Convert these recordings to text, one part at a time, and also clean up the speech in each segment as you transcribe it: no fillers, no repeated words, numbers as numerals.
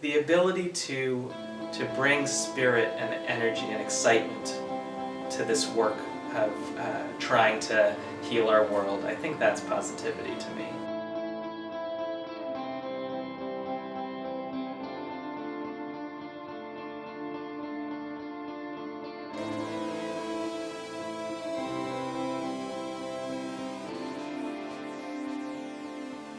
The ability to bring spirit and energy and excitement to this work of trying to heal our world, I think that's positivity to me.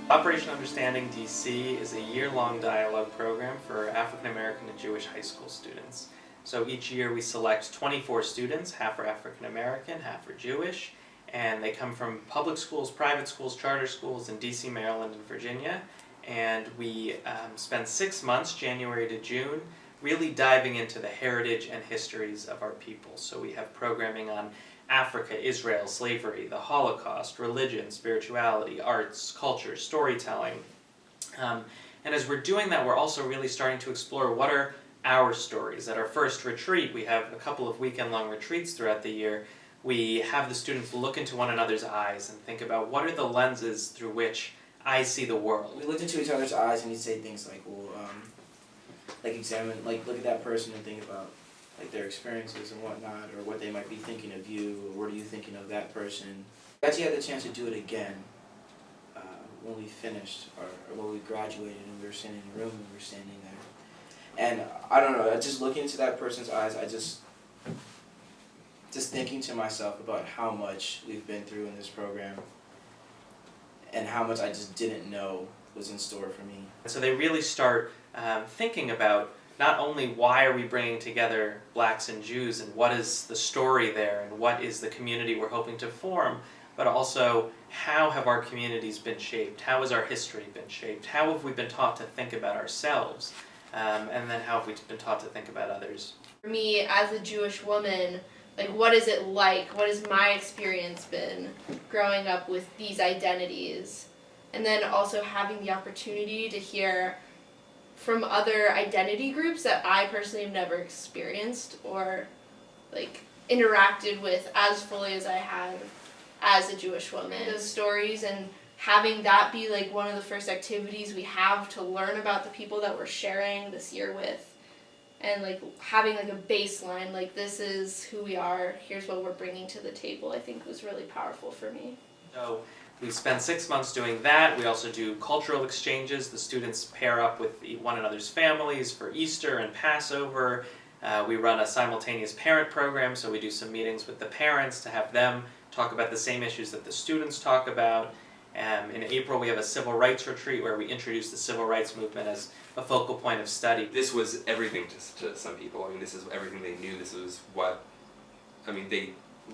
Operation Understanding DC is a year-long dialogue program for African American and Jewish high school students. So each year we select 24 students, half are African American, half are Jewish, and they come from public schools, private schools, charter schools in DC, Maryland, and Virginia. And we spend 6 months, January to June, really diving into the heritage and histories of our people. So we have programming on Africa, Israel, slavery, the Holocaust, religion, spirituality, arts, culture, storytelling. And as we're doing that, we're also really starting to explore what are our stories. At our first retreat, we have a couple of weekend-long retreats throughout the year. We have the students look into one another's eyes and think about what are the lenses through which I see the world. We looked into each other's eyes and we'd say things like, well, look at that person and think about like their experiences and whatnot, or what they might be thinking of you, or what are you thinking of that person. We actually had the chance to do it again when we finished, or when we graduated and we were sitting in the room and we were standing there. And I don't know, just looking into that person's eyes, I just thinking to myself about how much we've been through in this program and how much I just didn't know was in store for me. So they really start thinking about not only why are we bringing together blacks and Jews and what is the story there and what is the community we're hoping to form, but also how have our communities been shaped, how has our history been shaped, how have we been taught to think about ourselves, and then how have we been taught to think about others. For me, as a Jewish woman, like what is it like, what has my experience been growing up with these identities, and then also having the opportunity to hear from other identity groups that I personally have never experienced or like interacted with as fully as I had as a Jewish woman. Those stories and having that be like one of the first activities we have to learn about the people that we're sharing this year with, and like having like a baseline, like this is who we are, here's what we're bringing to the table, I think was really powerful for me. So we spend 6 months doing that. We also do cultural exchanges. The students pair up with one another's families for Easter and Passover. We run a simultaneous parent program, so we do some meetings with the parents to have them talk about the same issues that the students talk about. In April, we have a civil rights retreat where we introduce the civil rights movement as a focal point of study. This was everything to some people. I mean, this is everything they knew. This was what, I mean, they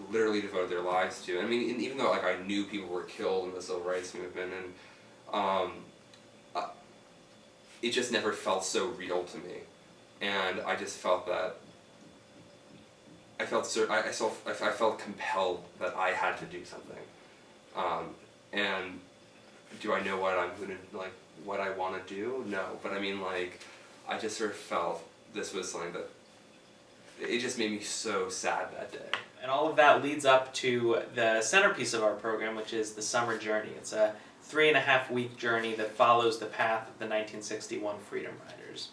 literally devoted their lives to. I mean, even though like I knew people were killed in the civil rights movement, and it just never felt so real to me, and I just felt that I felt compelled that I had to do something. And do I know what I'm gonna like what I want to do? No, but I mean like I just sort of felt this was something that it just made me so sad that day. And all of that leads up to the centerpiece of our program, which is the Summer Journey. It's a 3.5-week journey that follows the path of the 1961 Freedom Riders.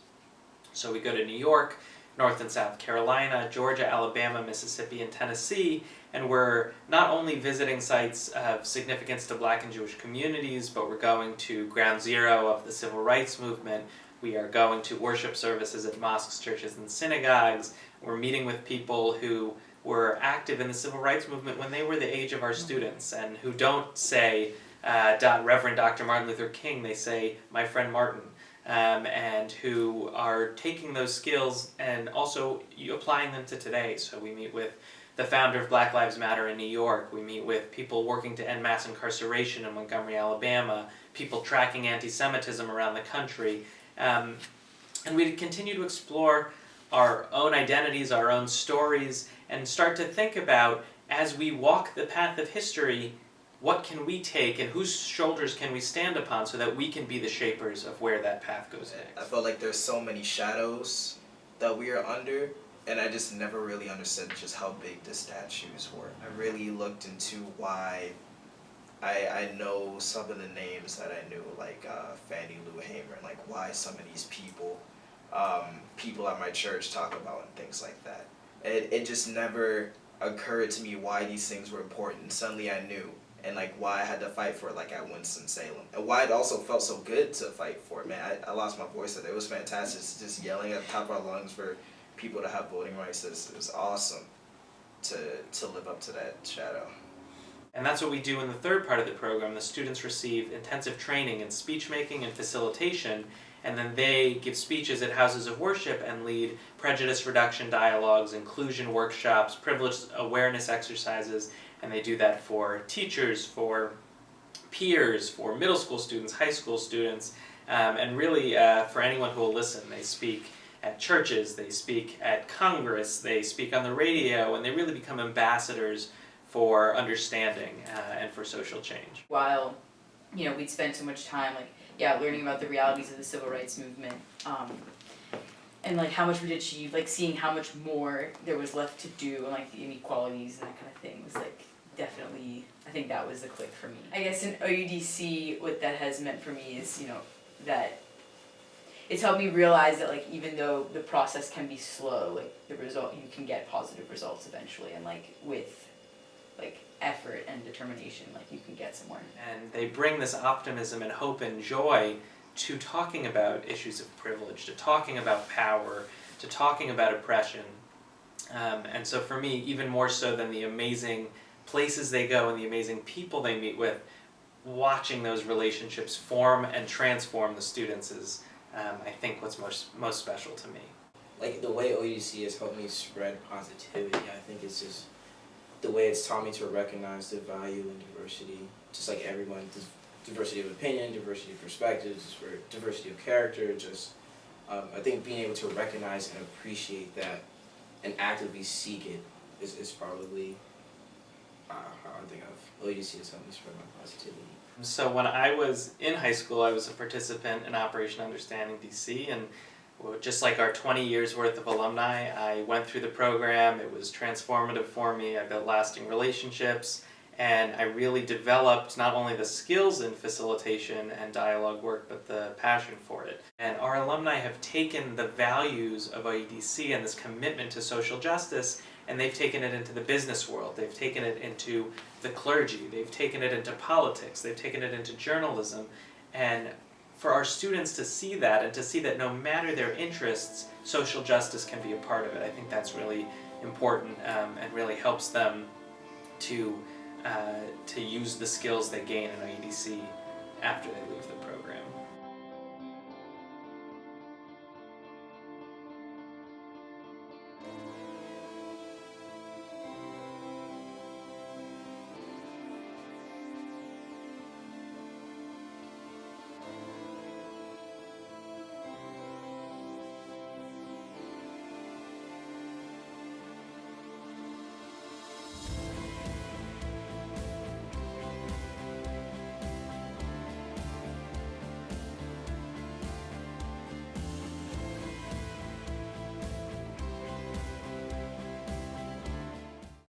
So we go to New York, North and South Carolina, Georgia, Alabama, Mississippi, and Tennessee, and we're not only visiting sites of significance to Black and Jewish communities, but we're going to ground zero of the civil rights movement. We are going to worship services at mosques, churches, and synagogues. We're meeting with people who were active in the civil rights movement when they were the age of our students, and who don't say Reverend Dr. Martin Luther King, they say my friend Martin, and who are taking those skills and also applying them to today. So we meet with the founder of Black Lives Matter in New York. We meet with people working to end mass incarceration in Montgomery, Alabama, people tracking anti-Semitism around the country. And we continue to explore our own identities, our own stories, and start to think about, as we walk the path of history, what can we take and whose shoulders can we stand upon so that we can be the shapers of where that path goes next. I felt like there's so many shadows that we are under, and I just never really understood just how big the statues were. I really looked into why I know some of the names that I knew, like Fannie Lou Hamer, and like why some of these people people at my church talk about and things like that. It just never occurred to me why these things were important. Suddenly I knew, and like why I had to fight for it, like at Winston-Salem, and why it also felt so good to fight for it. Man, I lost my voice today. It was fantastic, just yelling at the top of our lungs for people to have voting rights. It was awesome to live up to that shadow. And that's what we do in the third part of the program. The students receive intensive training in speech making and facilitation, and then they give speeches at houses of worship and lead prejudice reduction dialogues, inclusion workshops, privilege awareness exercises, and they do that for teachers, for peers, for middle school students, high school students, and really for anyone who will listen. They speak at churches, they speak at Congress, they speak on the radio, and they really become ambassadors for understanding and for social change. While, we'd spend so much time, learning about the realities of the civil rights movement, and how much we'd achieved, seeing how much more there was left to do, and the inequalities and that kind of thing was definitely, I think that was the click for me. I guess in OUDC, what that has meant for me is, that it's helped me realize that even though the process can be slow, the result, you can get positive results eventually, and with effort and determination, you can get somewhere. And they bring this optimism and hope and joy to talking about issues of privilege, to talking about power, to talking about oppression. And so for me, even more so than the amazing places they go and the amazing people they meet with, watching those relationships form and transform the students is, I think, what's most special to me. The way OUDC has helped me spread positivity, I think it's just the way it's taught me to recognize the value in diversity, just like everyone, diversity of opinion, diversity of perspectives, diversity of character, I think being able to recognize and appreciate that and actively seek it is probably how I think of OUDC has helped me spread my positivity. So when I was in high school, I was a participant in Operation Understanding DC, and just like our 20 years worth of alumni, I went through the program. It was transformative for me. I built lasting relationships, and I really developed not only the skills in facilitation and dialogue work, but the passion for it. And our alumni have taken the values of OUDC and this commitment to social justice, and they've taken it into the business world. They've taken it into the clergy. They've taken it into politics. They've taken it into journalism. And for our students to see that, and to see that no matter their interests, social justice can be a part of it, I think that's really important, and really helps them to use the skills they gain in OUDC after they leave the program.